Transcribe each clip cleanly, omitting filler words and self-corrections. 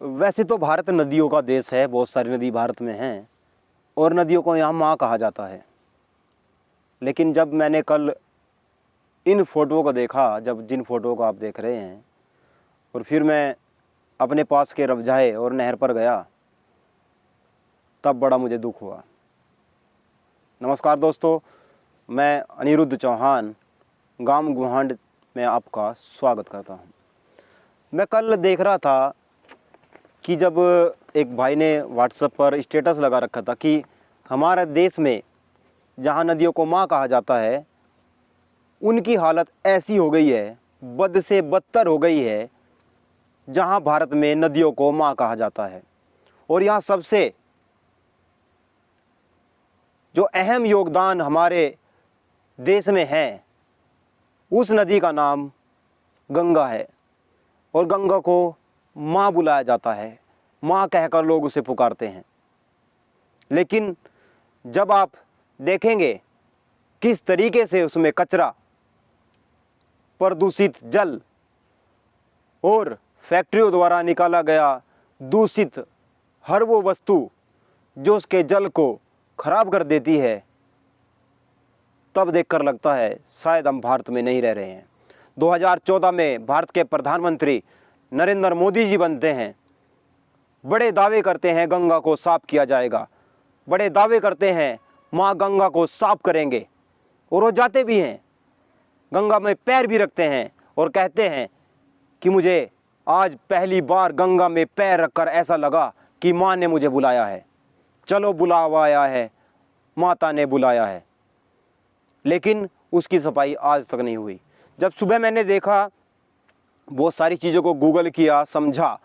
वैसे तो भारत नदियों का देश है, बहुत सारी नदी भारत में हैं और नदियों को यहाँ माँ कहा जाता है। लेकिन जब मैंने कल इन फ़ोटो को देखा, जब जिन फ़ोटो को आप देख रहे हैं, और फिर मैं अपने पास के रवजाए और नहर पर गया, तब बड़ा मुझे दुख हुआ। नमस्कार दोस्तों, मैं अनिरुद्ध चौहान गांव गुहांड में आपका स्वागत करता हूं। मैं कल देख रहा था कि जब एक भाई ने व्हाट्सएप पर स्टेटस लगा रखा था कि हमारे देश में जहां नदियों को माँ कहा जाता है, उनकी हालत ऐसी हो गई है, बद से बदतर हो गई है, जहां भारत में नदियों को माँ कहा जाता है। और यहाँ सबसे जो अहम योगदान हमारे देश में है, उस नदी का नाम गंगा है और गंगा को माँ बुलाया जाता है, माँ कहकर लोग उसे पुकारते हैं। लेकिन जब आप देखेंगे किस तरीके से उसमें कचरा, प्रदूषित जल और फैक्ट्रियों द्वारा निकाला गया दूषित हर वो वस्तु जो उसके जल को खराब कर देती है, तब देखकर लगता है शायद हम भारत में नहीं रह रहे हैं। 2014 में भारत के प्रधानमंत्री नरेंद्र मोदी जी बनते हैं, बड़े दावे करते हैं गंगा को साफ किया जाएगा, बड़े दावे करते हैं माँ गंगा को साफ करेंगे, और वो जाते भी हैं, गंगा में पैर भी रखते हैं और कहते हैं कि मुझे आज पहली बार गंगा में पैर रखकर ऐसा लगा कि माँ ने मुझे बुलाया है, चलो बुलावा आया है, माता ने बुलाया है। लेकिन उसकी सफाई आज तक नहीं हुई। जब सुबह मैंने देखा, बहुत सारी चीज़ों को गूगल किया, समझा,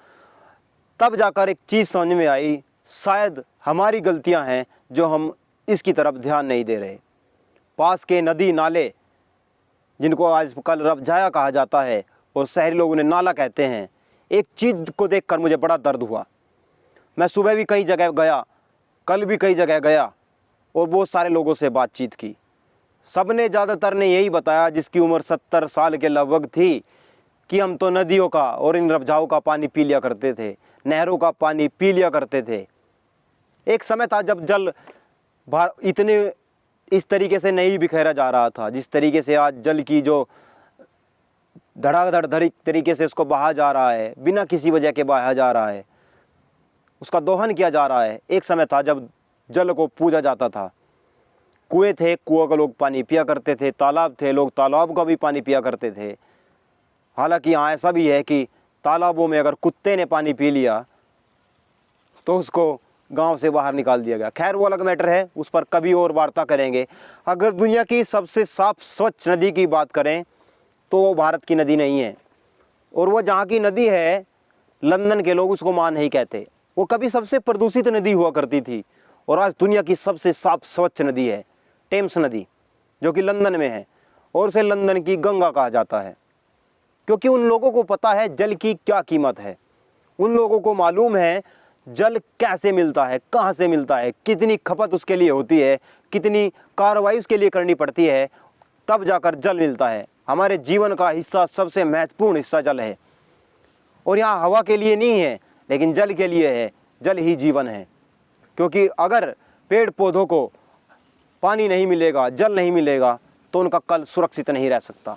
तब जाकर एक चीज़ समझ में आई, शायद हमारी गलतियां हैं जो हम इसकी तरफ ध्यान नहीं दे रहे। पास के नदी नाले, जिनको आजकल रवजाया कहा जाता है और शहरी लोग उन्हें नाला कहते हैं, एक चीज़ को देखकर मुझे बड़ा दर्द हुआ। मैं सुबह भी कई जगह गया, कल भी कई जगह गया और बहुत सारे लोगों से बातचीत की। सबने ज़्यादातर ने यही बताया, जिसकी उम्र 70 साल के लगभग थी, कि हम तो नदियों का और इन रवजाओं का पानी पी लिया करते थे, नहरों का पानी पी लिया करते थे। एक समय था जब जल इतने इस तरीके से नहीं बिखेरा जा रहा था, जिस तरीके से आज जल की जो धड़ाधड़ तरीके से उसको बहा जा रहा है, बिना किसी वजह के बहाया जा रहा है, उसका दोहन किया जा रहा है। एक समय था जब जल को पूजा जाता था, कुएं थे, कुआं का लोग पानी पिया करते थे, तालाब थे, लोग तालाब का भी पानी पिया करते थे। हालांकि यहाँ ऐसा भी है कि तालाबों में अगर कुत्ते ने पानी पी लिया तो उसको गांव से बाहर निकाल दिया गया। खैर, वो अलग मैटर है, उस पर कभी और वार्ता करेंगे। अगर दुनिया की सबसे साफ स्वच्छ नदी की बात करें तो वो भारत की नदी नहीं है, और वो जहाँ की नदी है, लंदन के लोग उसको माँ नहीं कहते। वो कभी सबसे प्रदूषित नदी हुआ करती थी और आज दुनिया की सबसे साफ स्वच्छ नदी है टेम्स नदी, जो कि लंदन में है, और उसे लंदन की गंगा कहा जाता है। क्योंकि उन लोगों को पता है जल की क्या कीमत है, उन लोगों को मालूम है जल कैसे मिलता है, कहाँ से मिलता है, कितनी खपत उसके लिए होती है, कितनी कार्रवाई उसके लिए करनी पड़ती है, तब जाकर जल मिलता है। हमारे जीवन का हिस्सा, सबसे महत्वपूर्ण हिस्सा जल है। और यहाँ हवा के लिए नहीं है, लेकिन जल के लिए है। जल ही जीवन है, क्योंकि अगर पेड़ पौधों को पानी नहीं मिलेगा, जल नहीं मिलेगा, तो उनका कल सुरक्षित नहीं रह सकता।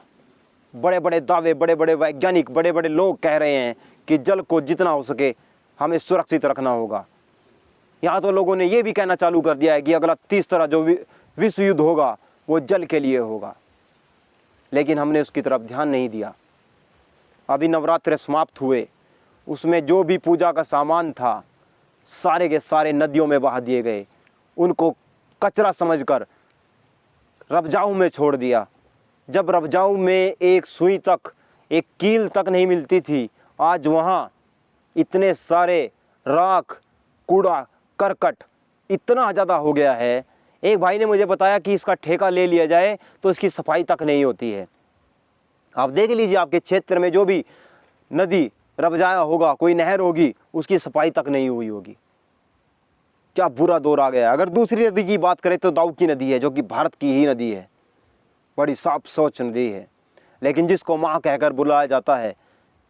बड़े बड़े दावे, बड़े बड़े वैज्ञानिक, बड़े बड़े लोग कह रहे हैं कि जल को जितना हो सके हमें सुरक्षित रखना होगा। यहाँ तो लोगों ने ये भी कहना चालू कर दिया है कि अगला तीसरा जो विश्व युद्ध होगा वो जल के लिए होगा। लेकिन हमने उसकी तरफ ध्यान नहीं दिया। अभी नवरात्र समाप्त हुए, उसमें जो भी पूजा का सामान था सारे के सारे नदियों में बहा दिए गए। उनको कचरा समझकर रवजाऊ में छोड़ दिया। जब रवजाऊ में एक सुई तक, एक कील तक नहीं मिलती थी, आज वहाँ इतने सारे राख, कूड़ा करकट इतना ज़्यादा हो गया है। एक भाई ने मुझे बताया कि इसका ठेका ले लिया जाए तो इसकी सफाई तक नहीं होती है। आप देख लीजिए, आपके क्षेत्र में जो भी नदी रवजाया होगा, कोई नहर होगी, उसकी सफाई तक नहीं हुई होगी। क्या बुरा दौर आ गया। अगर दूसरी नदी की बात करें तो दाऊ की नदी है, जो कि भारत की ही नदी है, बड़ी साफ स्वच्छ नदी है। लेकिन जिसको माँ कहकर बुलाया जाता है,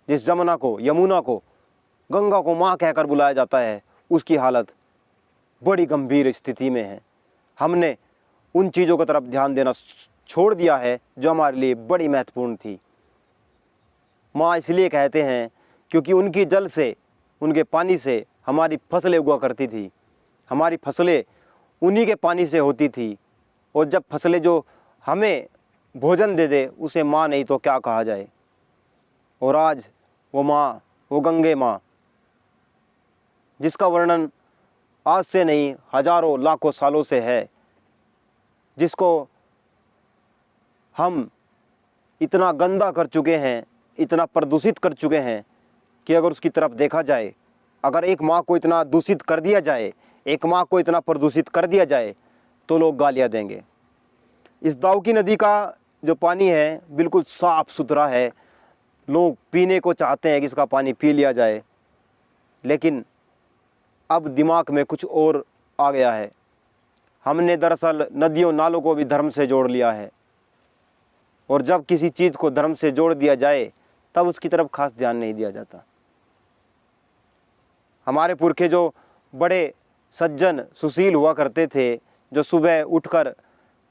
जिस यमुना को गंगा को माँ कहकर बुलाया जाता है, उसकी हालत बड़ी गंभीर स्थिति में है। हमने उन चीज़ों की तरफ ध्यान देना छोड़ दिया है जो हमारे लिए बड़ी महत्वपूर्ण थी। माँ इसलिए कहते हैं क्योंकि उनकी जल से, उनके पानी से हमारी फसलें उगा करती थी। हमारी फसलें उन्हीं के पानी से होती थी, और जब फसलें जो हमें भोजन दे दे उसे माँ नहीं तो क्या कहा जाए। और आज वो माँ, वो गंगे माँ, जिसका वर्णन आज से नहीं हजारों लाखों सालों से है, जिसको हम इतना गंदा कर चुके हैं, इतना प्रदूषित कर चुके हैं कि अगर उसकी तरफ देखा जाए, अगर एक माँ को इतना दूषित कर दिया जाए, एक माँ को इतना प्रदूषित कर दिया जाए तो लोग गालियाँ देंगे। इस दाऊकी नदी का जो पानी है बिल्कुल साफ़ सुथरा है, लोग पीने को चाहते हैं कि इसका पानी पी लिया जाए, लेकिन अब दिमाग में कुछ और आ गया है। हमने दरअसल नदियों नालों को भी धर्म से जोड़ लिया है, और जब किसी चीज़ को धर्म से जोड़ दिया जाए तब उसकी तरफ खास ध्यान नहीं दिया जाता। हमारे पुरखे जो बड़े सज्जन सुशील हुआ करते थे, जो सुबह उठकर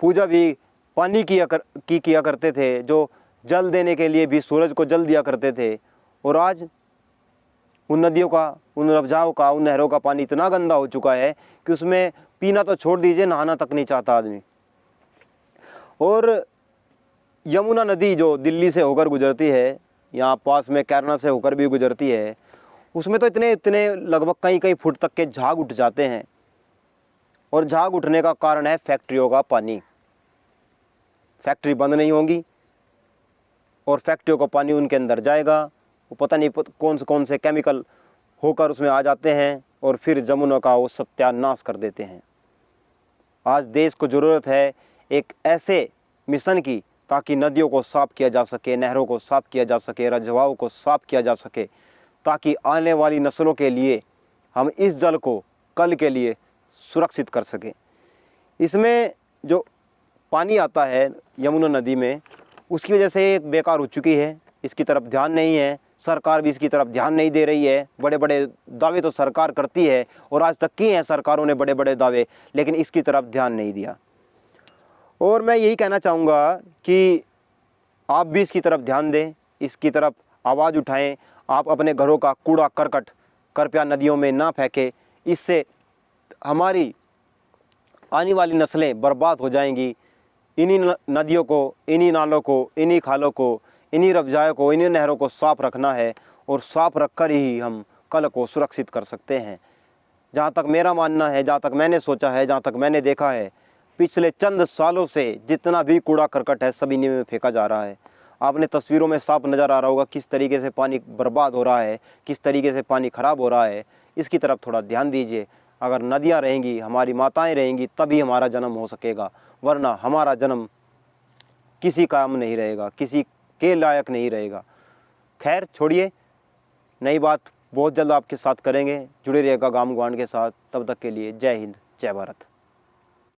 पूजा भी पानी किया करते थे, जो जल देने के लिए भी सूरज को जल दिया करते थे, और आज उन नदियों का, उन रबजाओं का, उन नहरों का पानी इतना गंदा हो चुका है कि उसमें पीना तो छोड़ दीजिए, नहाना तक नहीं चाहता आदमी। और यमुना नदी जो दिल्ली से होकर गुजरती है, यहाँ पास में कैरना से होकर भी गुजरती है, उसमें तो इतने लगभग कई फुट तक के झाग उठ जाते हैं। और झाग उठने का कारण है फैक्ट्रियों का पानी। फैक्ट्री बंद नहीं होगी और फैक्ट्रियों का पानी उनके अंदर जाएगा, वो पता नहीं कौन से केमिकल होकर उसमें आ जाते हैं और फिर जमुना का वो सत्यानाश कर देते हैं। आज देश को ज़रूरत है एक ऐसे मिशन की ताकि नदियों को साफ़ किया जा सके, नहरों को साफ़ किया जा सके, रजवाओं को साफ़ किया जा सके, ताकि आने वाली नस्लों के लिए हम इस जल को कल के लिए सुरक्षित कर सकें। इसमें जो पानी आता है यमुना नदी में, उसकी वजह से एक बेकार हो चुकी है, इसकी तरफ ध्यान नहीं है, सरकार भी इसकी तरफ ध्यान नहीं दे रही है। बड़े बड़े दावे तो सरकार करती है और आज तक किए हैं सरकारों ने बड़े बड़े दावे, लेकिन इसकी तरफ ध्यान नहीं दिया। और मैं यही कहना चाहूँगा कि आप भी इसकी तरफ ध्यान दें, इसकी तरफ आवाज़ उठाएं। आप अपने घरों का कूड़ा करकट कृपया नदियों में ना फेंकें, इससे हमारी आने वाली नस्लें बर्बाद हो जाएंगी। इन्हीं नदियों को, इन्हीं नालों को, इन्हीं खालों को, इन्हीं रबजायों को, इन्हीं नहरों को साफ़ रखना है, और साफ़ रखकर ही हम कल को सुरक्षित कर सकते हैं। जहाँ तक मेरा मानना है, जहाँ तक मैंने सोचा है, जहाँ तक मैंने देखा है, पिछले चंद सालों से जितना भी कूड़ा करकट है सभी इन्हीं में फेंका जा रहा है। आपने तस्वीरों में साफ नज़र आ रहा होगा किस तरीके से पानी बर्बाद हो रहा है, किस तरीके से पानी ख़राब हो रहा है। इसकी तरफ थोड़ा ध्यान दीजिए। अगर नदियाँ रहेंगी, हमारी माताएं रहेंगी, तभी हमारा जन्म हो सकेगा, वरना हमारा जन्म किसी काम नहीं रहेगा, किसी के लायक नहीं रहेगा। खैर छोड़िए, नई बात बहुत जल्द आपके साथ करेंगे। जुड़े रहिएगा गाम गवांड के साथ। तब तक के लिए जय हिंद, जय भारत।